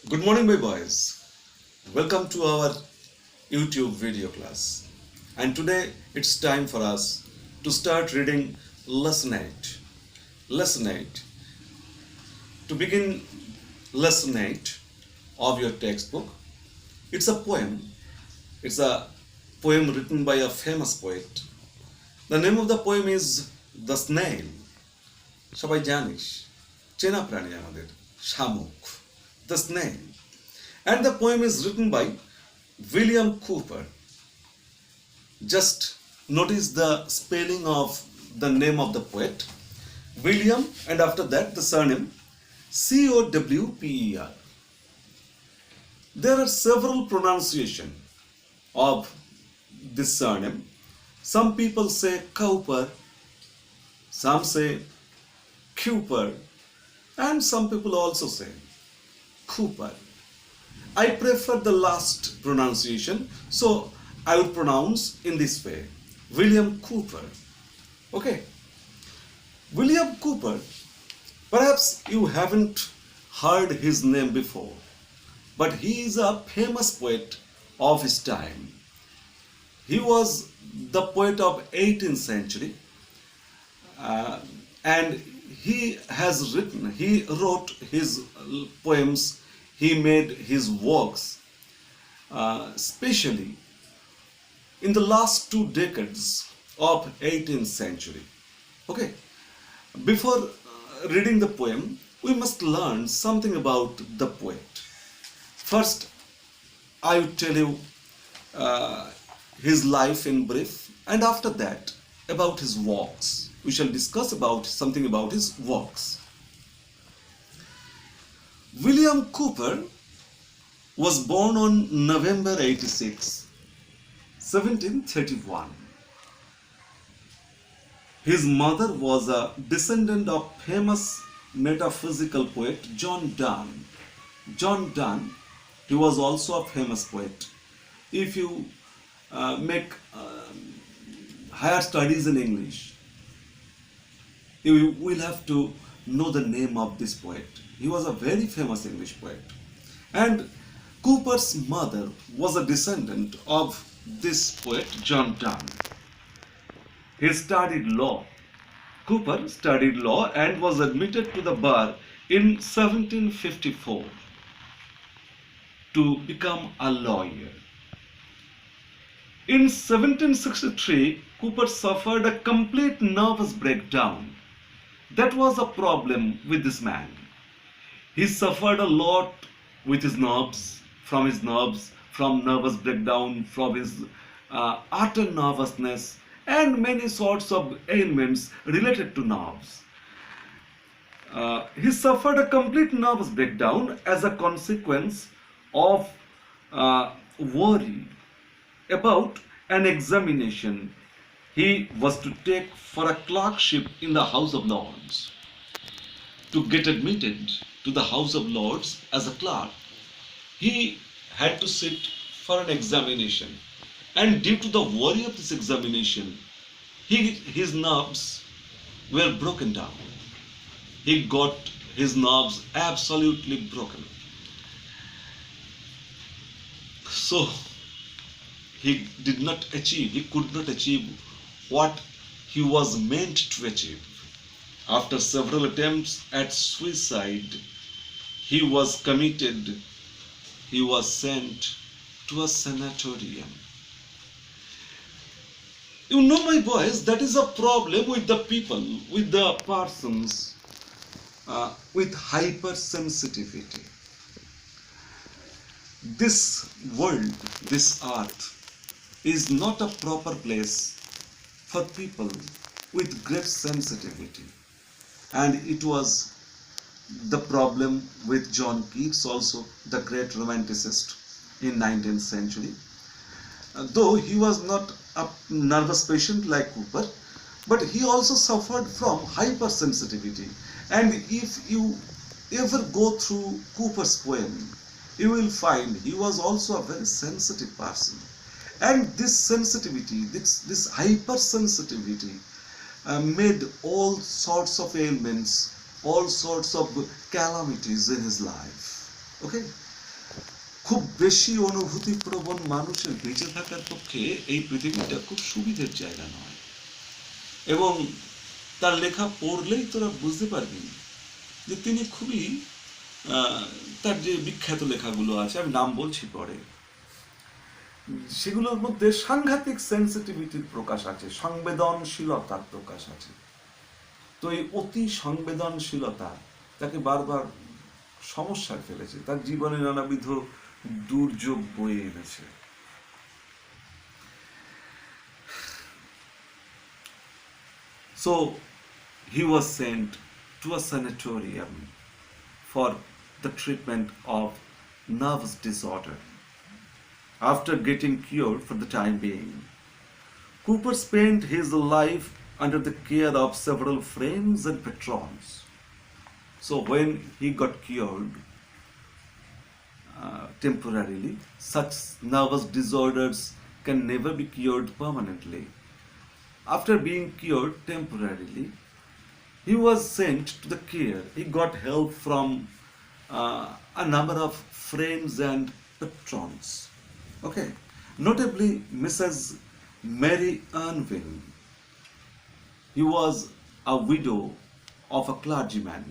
Good morning, my boys. Welcome to our YouTube video class. And today it's time for us to start reading Lesson 8. Lesson 8. To begin Lesson 8 of your textbook, it's a poem. It's a poem written by a famous poet. The name of the poem is The Snail. সবাই জানিস চেনা প্রাণী আমাদের শামুক, The Snail. And the poem is written by William Cooper. Just notice the spelling of the name of the poet, William, and after that the surname Cowper. There are several pronunciations of this surname. Some people say Cowper, some say Cooper, and some people also say Cooper. I prefer the last pronunciation, so I will pronounce in this way, William Cooper. Okay. William Cooper, perhaps you haven't heard his name before, but he is a famous poet of his time. He was the poet of 18th century, and he wrote his poems, he made his works, especially in the last 2 decades of 18th century. Okay, before reading the poem, we must learn something about the poet. First, I will tell you his life in brief, and after that about his works. We shall discuss something about his works. William Cooper was born on November 86, 1731. His mother was a descendant of famous metaphysical poet John Donne. John Donne, he was also a famous poet. If you make higher studies in English, you will have to know the name of this poet. He was a very famous English poet. And Cooper's mother was a descendant of this poet, John Donne. He studied law. Cooper studied law and was admitted to the bar in 1754 to become a lawyer. In 1763, Cooper suffered a complete nervous breakdown. That was a problem with this man. He suffered a lot with his nerves, from nervous breakdown, from his utter nervousness, and many sorts of ailments related to nerves. He suffered a complete nervous breakdown as a consequence of worry about an examination he was to take for a clerkship in the House of Lords. To get admitted to the House of Lords as a clerk, he had to sit for an examination, and due to the worry of this examination, his nerves were broken down. He got his nerves absolutely broken. So he could not achieve what he was meant to achieve. After several attempts at suicide, he was sent to a sanatorium. You know, my boys, that is a problem with the people, with the persons with hypersensitivity. This world, this earth, is not a proper place for people with great sensitivity. And it was the problem with John Keats also, the great romanticist in 19th century. Though he was not a nervous patient like Cooper, but he also suffered from hypersensitivity. And if you ever go through Cooper's poem, you will find he was also a very sensitive person. And this sensitivity, this hypersensitivity made all sorts of ailments, all sorts of calamities in his life. Okay? খুব বেশি অনুভূতিপ্রবণ মানুষের বেঁচে থাকার পক্ষে এই পৃথিবীটা খুব সুবিধের জায়গা নয়। এবং তার লেখা পড়লেই তোরা বুঝতে পারবি যে তিনি খুবই তার যে বিখ্যাত লেখাগুলো আছে, আমি নাম বলছি পরে, সেগুলোর মধ্যে সাংঘাতিক সেন্সিটিভিটির প্রকাশ আছে, সংবেদনশীলতার প্রকাশ আছে। তো এই অতি সংবেদনশীলতা তাকে বারবার সমস্যায় ফেলেছে, তার জীবনে নানাবিধ দুর্যোগ বয়ে এনেছে। So he was sent to a sanatorium for the treatment of nervous disorder. After getting cured for the time being, Cooper spent his life under the care of several friends and patrons. So when he got cured temporarily, such nervous disorders can never be cured permanently. After being cured temporarily, he was sent to the care. He got help from a number of friends and patrons. Okay, notably Mrs. Mary Irving. He was a widow of a clergyman.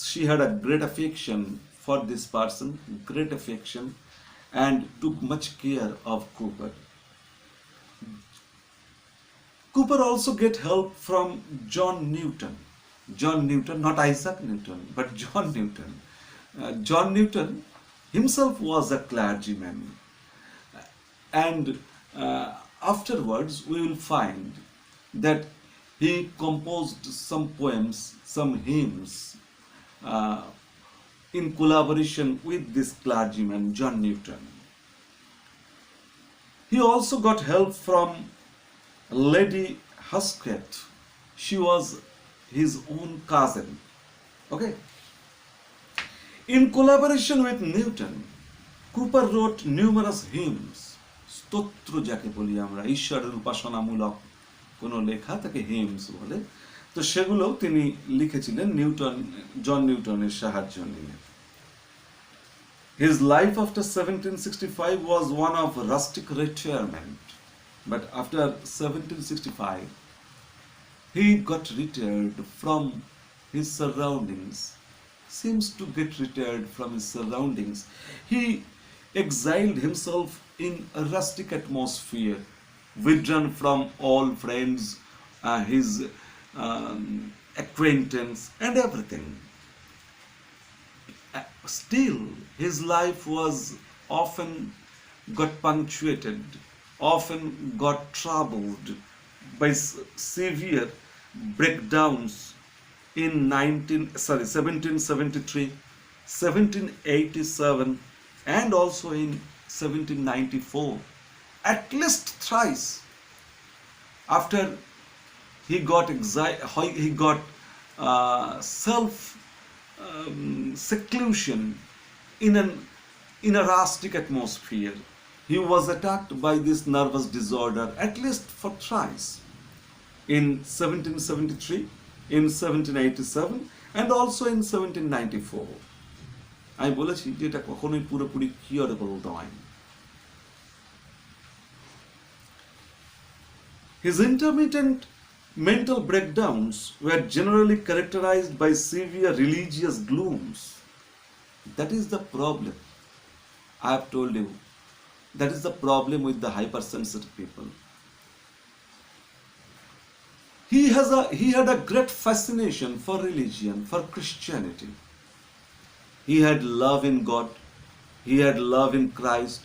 She had a great affection for this person, great affection, and took much care of Cooper. Cooper also get help from John Newton. John Newton, not Isaac Newton, but John Newton. John Newton himself was a clergyman. And afterwards we will find that he composed some poems, some hymns in collaboration with this clergyman, John Newton. He also got help from Lady Huskett. She was his own cousin. Okay. In collaboration with Newton, Cooper wrote numerous hymns. স্তোত্র যাকে বলি আমরা, ঈশ্বরের উপাসনামূলক কোনো লেখা, তাকে hymns বলে। তো সেগুলো তিনি লিখেছিলেন জন নিউটনের সাহায্য নিয়ে। His life after 1765 was one of rustic retirement. But after 1765, he got retired from his surroundings, seems to get retired from his surroundings. He exiled himself in a rustic atmosphere, withdrawn from all friends, his acquaintance and everything. Still, his life was often got punctuated, often got troubled by severe breakdowns in 1773, 1787 and also in 1794, at least thrice. After he got self seclusion in a rustic atmosphere. He was attacked by this nervous disorder at least for thrice, in 1773, in 1787 and also in 1794. আমি বলেছি যে এটা কখনোই পুরোপুরি curable নয়। His intermittent mental breakdowns were generally characterized by severe religious glooms. That is the problem. I have told you, that is the problem with the hypersensitive people. He had a great fascination for religion, for Christianity. He had love in God, he had love in Christ,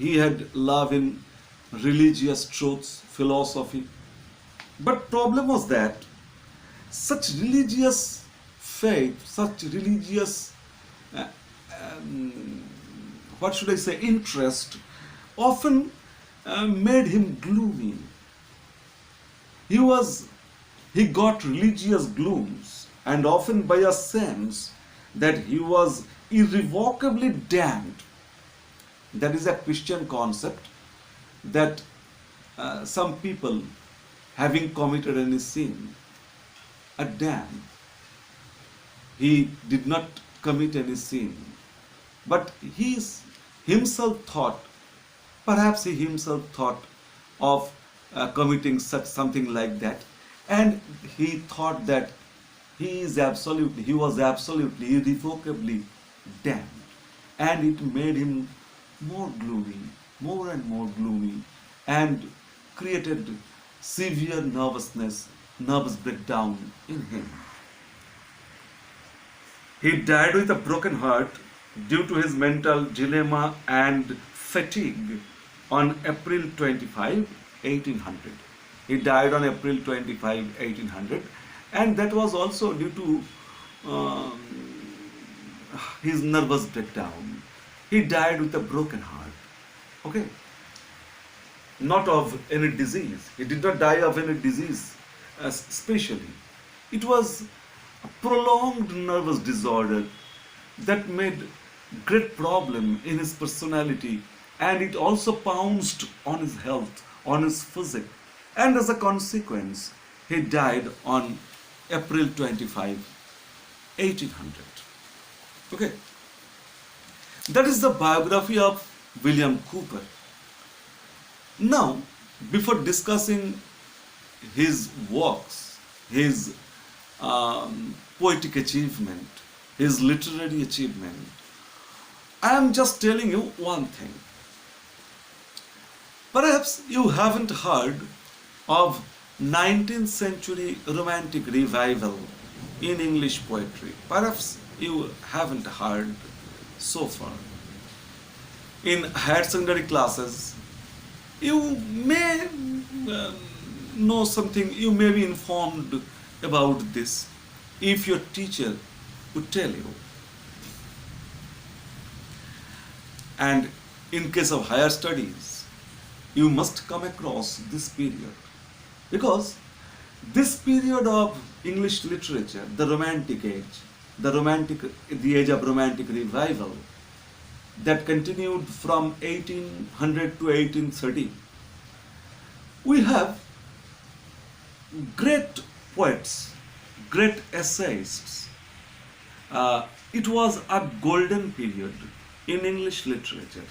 he had love in religious truths, philosophy. But problem was that such religious faith, such religious what should I say, interest often made him gloomy. He got religious glooms, and often by a sense that he was irrevocably damned. That is a Christian concept, that some people having committed any sin are damned. He did not commit any sin, but himself thought, perhaps he himself thought of committing such something like that, and he thought that he was absolutely, irrevocably damned, and it made him more gloomy, more and more gloomy, and created severe nervous breakdown in him. He died with a broken heart due to his mental dilemma and fatigue on April 25, 1800. He died on April 25, 1800, and that was also due to um, his nervous breakdown. He died with a broken heart. Okay? Not of any disease. He did not die of any disease, specially. It was a prolonged nervous disorder that made great problem in his personality, and it also pounced on his health, on his physique, and as a consequence, he died on April 25, 1800. Okay, that is the biography of William Cooper. Now, before discussing his works, his poetic achievement, his literary achievement, I am just telling you one thing. Perhaps you haven't heard of 19th century romantic revival in English poetry. Perhaps you haven't heard so far. In higher secondary classes, you may know something, you may be informed about this if your teacher would tell you. And in case of higher studies, you must come across this period, because this period of English literature, the Romantic Age, the age of Romantic revival, that continued from 1800 to 1830. We have great poets, great essayists. It was a golden period in English literature.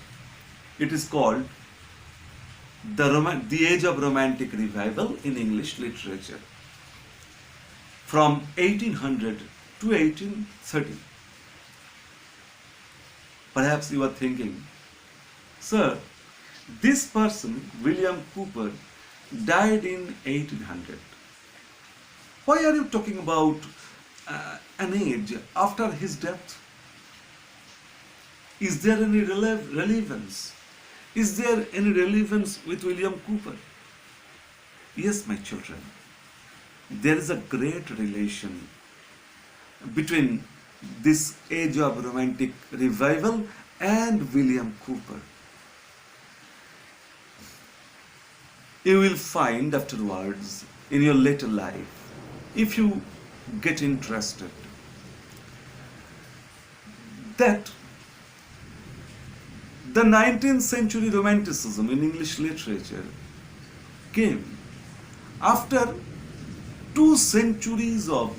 It is called the age of Romantic revival in English literature, from 1800 to 1830. Perhaps you are thinking, sir, this person, William Cooper, died in 1800. Why are you talking about an age after his death? Is there any relevance? Is there any relevance with William Cooper? Yes, my children. There is a great relation between this age of Romantic revival and William Cooper. You will find afterwards in your later life, if you get interested, that the 19th century Romanticism in English literature came after 2 centuries of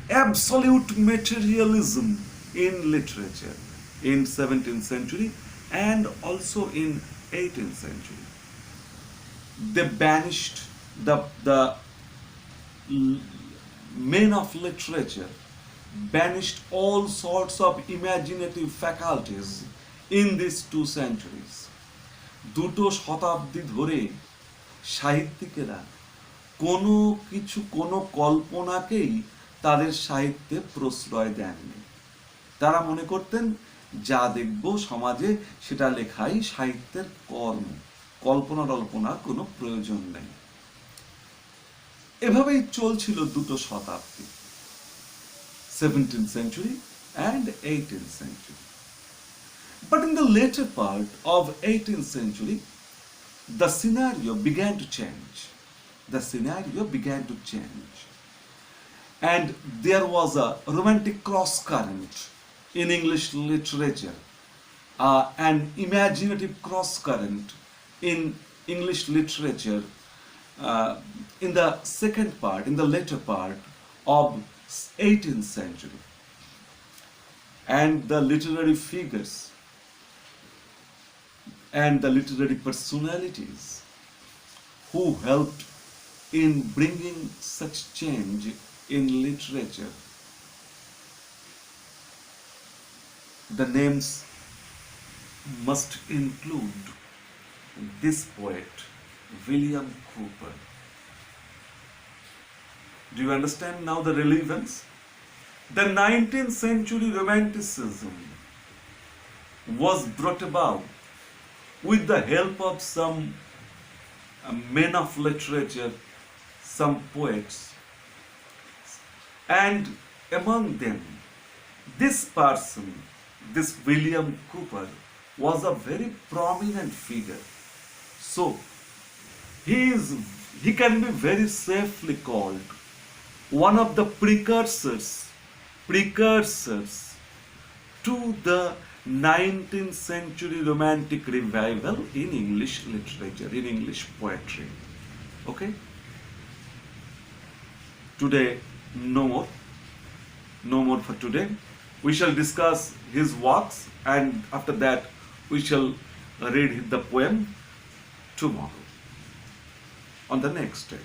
absolute materialism in literature in 17th century and also in 18th century. They banished the men of literature, banished all sorts of imaginative faculties in these 2 centuries. 2 শতাব্দী ধরে সাহিত্যিকেরা কোনো কল্পনাকেই তাদের সাহিত্যে প্রশ্রয় দেননি। তারা মনে করতেন যা দেখব সমাজে সেটা লেখাই সাহিত্যের কর্ম, কল্পনার কোনো প্রয়োজন নেই। এভাবেই চলছিল 2 শতাব্দী, 17th century and 18th century. But in the later part of 18th century, the scenario began to change. The scenario began to change. And there was a romantic cross-current in English literature, an imaginative cross-current in English literature in the second part, in the later part of 18th century. and the literary figures and the literary personalities who helped in bringing such change in literature. The names must include this poet, William Cooper. Do you understand now the relevance? The 19th century Romanticism was brought about with the help of some men of literature, some poets, and among them, this person, this William Cooper, was a very prominent figure. So, he can be very safely called one of the precursors to the 19th century romantic revival in English literature, in English poetry. Okay? Today, no more for today. We shall discuss his works, and after that we shall read the poem tomorrow on the next day.